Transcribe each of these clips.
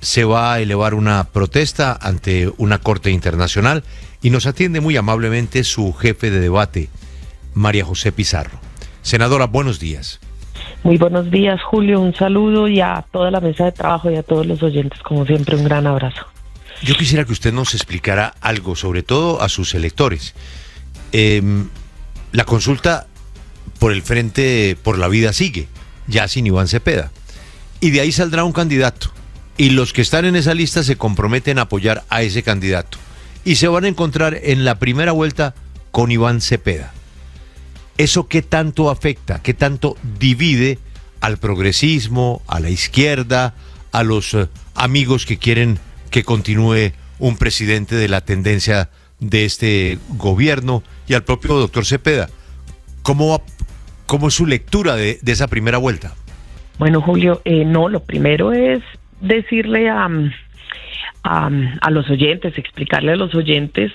se va a elevar una protesta ante una corte internacional y nos atiende muy amablemente su jefe de debate, María José Pizarro. Senadora, buenos días. Muy buenos días, Julio. Un saludo y a toda la mesa de trabajo y a todos los oyentes, como siempre, un gran abrazo. Yo quisiera que usted nos explicara algo, sobre todo a sus electores. La consulta por el Frente por la Vida sigue, ya sin Iván Cepeda. Y de ahí saldrá un candidato. Y los que están en esa lista se comprometen a apoyar a ese candidato. Y se van a encontrar en la primera vuelta con Iván Cepeda. ¿Eso qué tanto afecta, qué tanto divide al progresismo, a la izquierda, a los amigos que quieren que continúe un presidente de la tendencia de este gobierno y al propio doctor Cepeda? ¿Cómo es su lectura de esa primera vuelta? Bueno, Julio, no, lo primero es decirle a los oyentes, explicarle a los oyentes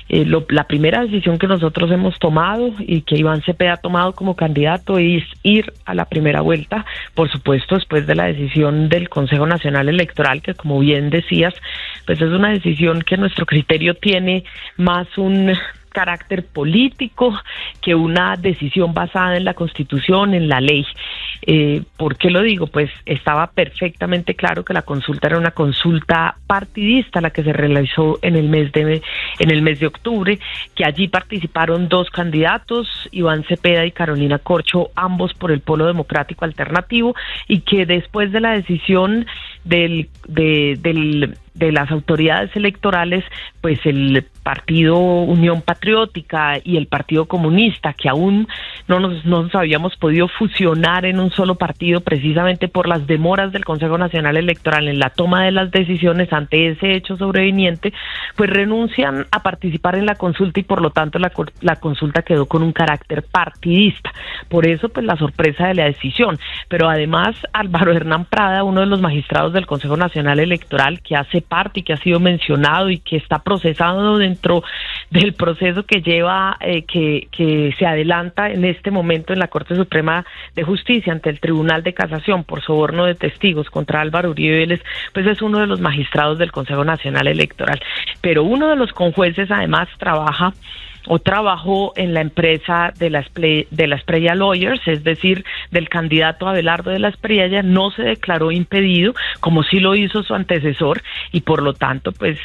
la primera decisión que nosotros hemos tomado y que Iván Cepeda ha tomado como candidato es ir a la primera vuelta, por supuesto después de la decisión del Consejo Nacional Electoral, que como bien decías, pues es una decisión que a nuestro criterio tiene más un carácter político que una decisión basada en la Constitución, en la ley. ¿Por qué lo digo? Pues estaba perfectamente claro que la consulta era una consulta partidista, la que se realizó en el mes de octubre, que allí participaron dos candidatos, Iván Cepeda y Carolina Corcho, ambos por el Polo Democrático Alternativo, y que después de la decisión de las autoridades electorales, pues el Partido Unión Patriótica y el Partido Comunista, que aún no nos habíamos podido fusionar en un solo partido precisamente por las demoras del Consejo Nacional Electoral en la toma de las decisiones ante ese hecho sobreviniente, pues renuncian a participar en la consulta y por lo tanto la consulta quedó con un carácter partidista. Por eso pues la sorpresa de la decisión. Pero además Álvaro Hernán Prada, uno de los magistrados del Consejo Nacional Electoral, que hace parte y que ha sido mencionado y que está procesado dentro del proceso que lleva, que se adelanta en este momento en la Corte Suprema de Justicia ante el Tribunal de Casación por soborno de testigos contra Álvaro Uribe Vélez, pues es uno de los magistrados del Consejo Nacional Electoral. Pero uno de los conjueces además trabajó en la empresa de la Espriella Lawyers, es decir, del candidato Abelardo de la Espriella, no se declaró impedido, como sí lo hizo su antecesor, y por lo tanto, pues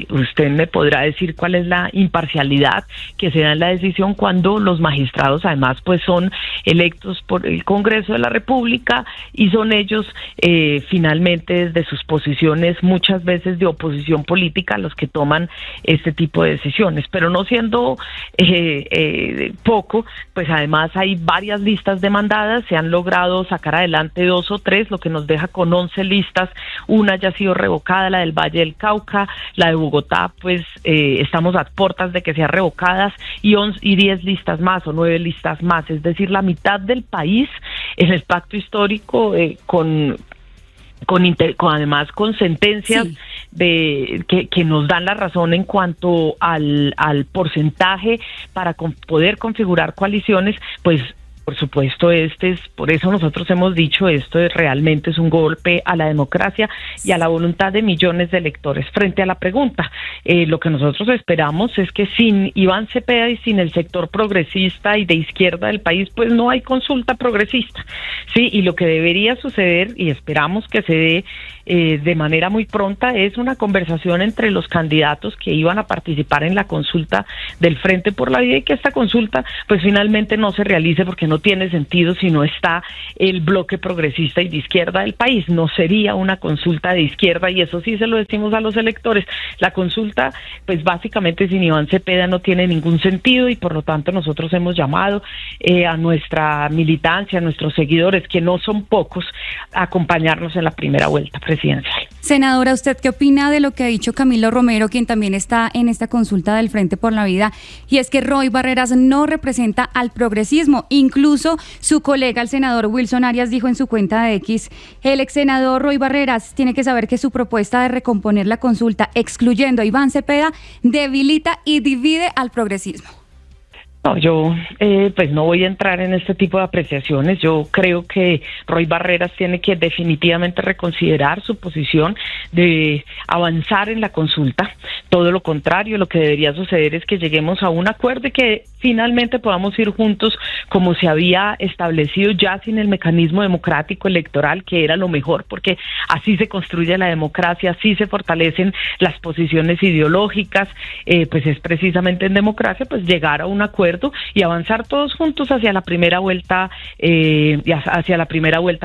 usted me podrá decir cuál es la imparcialidad que se da en la decisión cuando los magistrados además pues son electos por el Congreso de la República y son ellos finalmente desde sus posiciones muchas veces de oposición política los que toman este tipo de decisiones, pero no siendo poco, pues además hay varias listas demandadas, se han logrado sacar adelante 2 o 3, lo que nos deja con 11 listas, una ya ha sido revocada, la del Valle del Cauca, la de Bogotá, pues estamos a puertas de que sean revocadas, y 10 listas más o 9 listas más, es decir, la mitad del país en el pacto histórico además con sentencias que nos dan la razón en cuanto al porcentaje para poder configurar coaliciones, pues por supuesto por eso nosotros hemos dicho realmente es un golpe a la democracia y a la voluntad de millones de electores. Frente a la pregunta, lo que nosotros esperamos es que sin Iván Cepeda y sin el sector progresista y de izquierda del país, pues no hay consulta progresista, sí, y lo que debería suceder, y esperamos que se dé de manera muy pronta, es una conversación entre los candidatos que iban a participar en la consulta del Frente por la Vida, y que esta consulta pues finalmente no se realice porque no tiene sentido si no está el bloque progresista y de izquierda del país. No sería una consulta de izquierda, y eso sí se lo decimos a los electores. La consulta pues básicamente sin Iván Cepeda no tiene ningún sentido, y por lo tanto nosotros hemos llamado a nuestra militancia, a nuestros seguidores, que no son pocos, a acompañarnos en la primera vuelta presidencial. Senadora, ¿usted qué opina de lo que ha dicho Camilo Romero, quien también está en esta consulta del Frente por la Vida? Y es que Roy Barreras no representa al progresismo. Incluso su colega, el senador Wilson Arias, dijo en su cuenta de X: el ex senador Roy Barreras tiene que saber que su propuesta de recomponer la consulta excluyendo a Iván Cepeda debilita y divide al progresismo. No, yo pues no voy a entrar en este tipo de apreciaciones. Yo creo que Roy Barreras tiene que definitivamente reconsiderar su posición de avanzar en la consulta. Todo lo contrario, lo que debería suceder es que lleguemos a un acuerdo y que finalmente podamos ir juntos como se había establecido ya sin el mecanismo democrático electoral, que era lo mejor, porque así se construye la democracia, así se fortalecen las posiciones ideológicas, pues es precisamente en democracia pues llegar a un acuerdo y avanzar todos juntos hacia la primera vuelta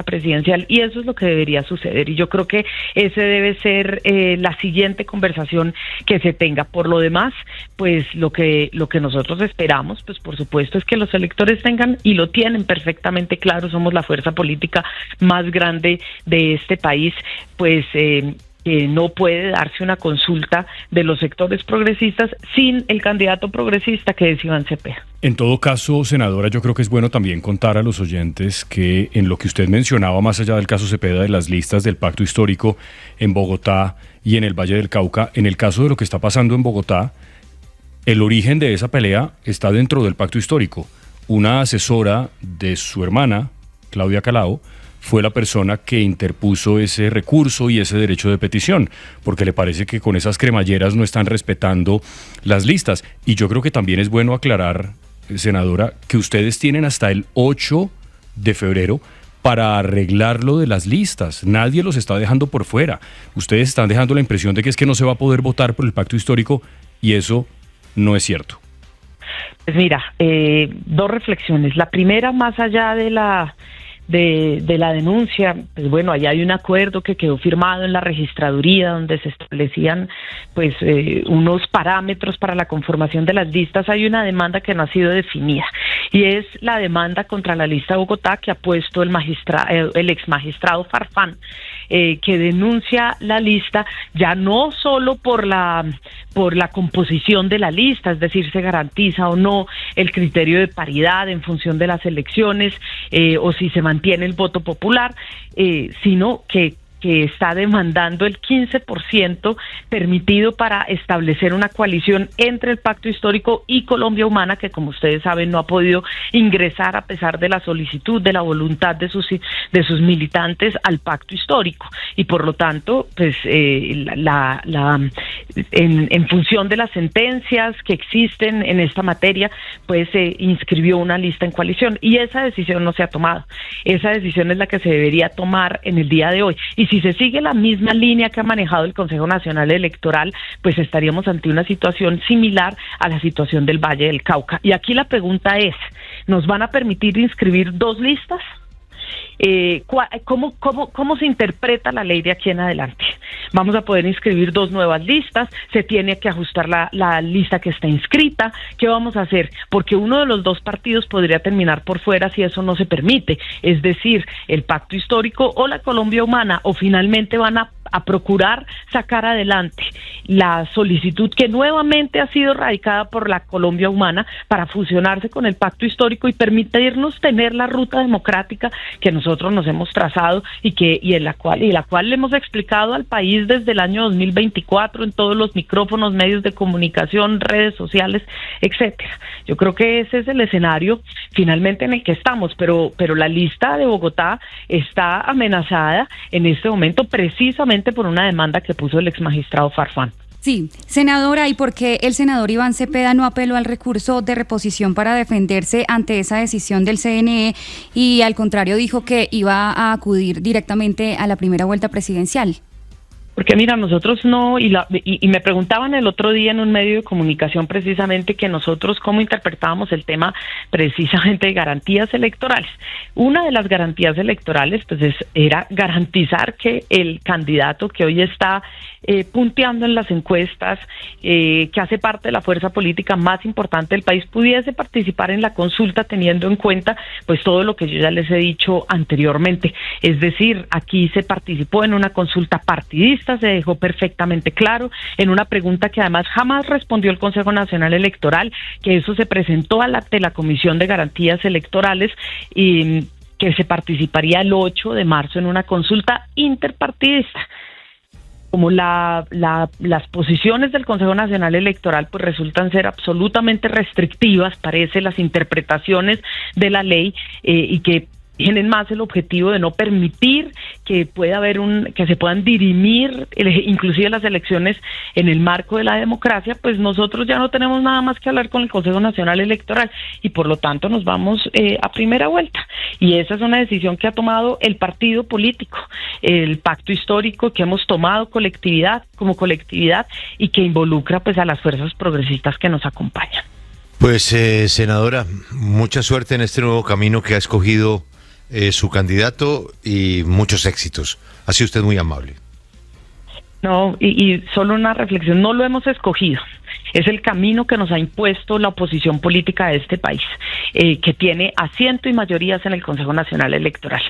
presidencial, y eso es lo que debería suceder, y yo creo que ese debe ser la siguiente conversación que se tenga. Por lo demás, pues lo que nosotros esperamos, pues por supuesto, es que los electores tengan, y lo tienen perfectamente claro, somos la fuerza política más grande de este país, pues no puede darse una consulta de los sectores progresistas sin el candidato progresista, que es Iván Cepeda. En todo caso, senadora, yo creo que es bueno también contar a los oyentes que en lo que usted mencionaba, más allá del caso Cepeda, de las listas del pacto histórico en Bogotá y en el Valle del Cauca, en el caso de lo que está pasando en Bogotá, el origen de esa pelea está dentro del pacto histórico. Una asesora de su hermana, Claudia Calao, fue la persona que interpuso ese recurso y ese derecho de petición, porque le parece que con esas cremalleras no están respetando las listas. Y yo creo que también es bueno aclarar, senadora, que ustedes tienen hasta el 8 de febrero para arreglar lo de las listas. Nadie los está dejando por fuera. Ustedes están dejando la impresión de que es que no se va a poder votar por el pacto histórico, y eso no es cierto. Pues mira, dos reflexiones. La primera, más allá de la denuncia, pues bueno, allá hay un acuerdo que quedó firmado en la registraduría donde se establecían pues unos parámetros para la conformación de las listas. Hay una demanda que no ha sido definida, y es la demanda contra la lista de Bogotá que ha puesto el ex magistrado Farfán, que denuncia la lista ya no solo por la composición de la lista, es decir, se garantiza o no el criterio de paridad en función de las elecciones, o si se mantiene el voto popular, sino que está demandando el 15% permitido para establecer una coalición entre el Pacto Histórico y Colombia Humana, que como ustedes saben no ha podido ingresar a pesar de la solicitud, de la voluntad de sus militantes al Pacto Histórico, y por lo tanto pues en función de las sentencias que existen en esta materia, pues se inscribió una lista en coalición, y esa decisión no se ha tomado. Esa decisión es la que se debería tomar en el día de hoy, y si se sigue la misma línea que ha manejado el Consejo Nacional Electoral, pues estaríamos ante una situación similar a la situación del Valle del Cauca. Y aquí la pregunta es, ¿nos van a permitir inscribir dos listas? ¿Cómo se interpreta la ley de aquí en adelante? Vamos a poder inscribir dos nuevas listas, se tiene que ajustar la lista que está inscrita. ¿Qué vamos a hacer? Porque uno de los dos partidos podría terminar por fuera si eso no se permite, es decir, el Pacto Histórico o la Colombia Humana, o finalmente van a procurar sacar adelante la solicitud que nuevamente ha sido radicada por la Colombia Humana para fusionarse con el Pacto Histórico y permitirnos tener la ruta democrática que nosotros nos hemos trazado y la cual le hemos explicado al país desde el año 2024 en todos los micrófonos, medios de comunicación, redes sociales, etcétera. Yo creo que ese es el escenario finalmente en el que estamos, pero la lista de Bogotá está amenazada en este momento precisamente por una demanda que puso el exmagistrado Farfán. Sí, senadora, ¿y por qué el senador Iván Cepeda no apeló al recurso de reposición para defenderse ante esa decisión del CNE y al contrario dijo que iba a acudir directamente a la primera vuelta presidencial? Porque mira, nosotros no, y me preguntaban el otro día en un medio de comunicación precisamente que nosotros cómo interpretábamos el tema precisamente de garantías electorales. Una de las garantías electorales pues era garantizar que el candidato que hoy está punteando en las encuestas, que hace parte de la fuerza política más importante del país, pudiese participar en la consulta teniendo en cuenta pues todo lo que yo ya les he dicho anteriormente. Es decir, aquí se participó en una consulta partidista, se dejó perfectamente claro en una pregunta que además jamás respondió el Consejo Nacional Electoral, que eso se presentó ante la Comisión de Garantías Electorales y que se participaría el 8 de marzo en una consulta interpartidista. como las posiciones del Consejo Nacional Electoral pues resultan ser absolutamente restrictivas, parece, las interpretaciones de la ley, y que tienen más el objetivo de no permitir que pueda haber que se puedan dirimir inclusive las elecciones en el marco de la democracia, pues nosotros ya no tenemos nada más que hablar con el Consejo Nacional Electoral y por lo tanto nos vamos a primera vuelta. Y esa es una decisión que ha tomado el partido político, el pacto histórico que hemos tomado como colectividad y que involucra pues a las fuerzas progresistas que nos acompañan. Pues senadora, mucha suerte en este nuevo camino que ha escogido su candidato y muchos éxitos. Ha sido usted muy amable. No, y solo una reflexión, no lo hemos escogido. Es el camino que nos ha impuesto la oposición política de este país, que tiene asiento y mayorías en el Consejo Nacional Electoral.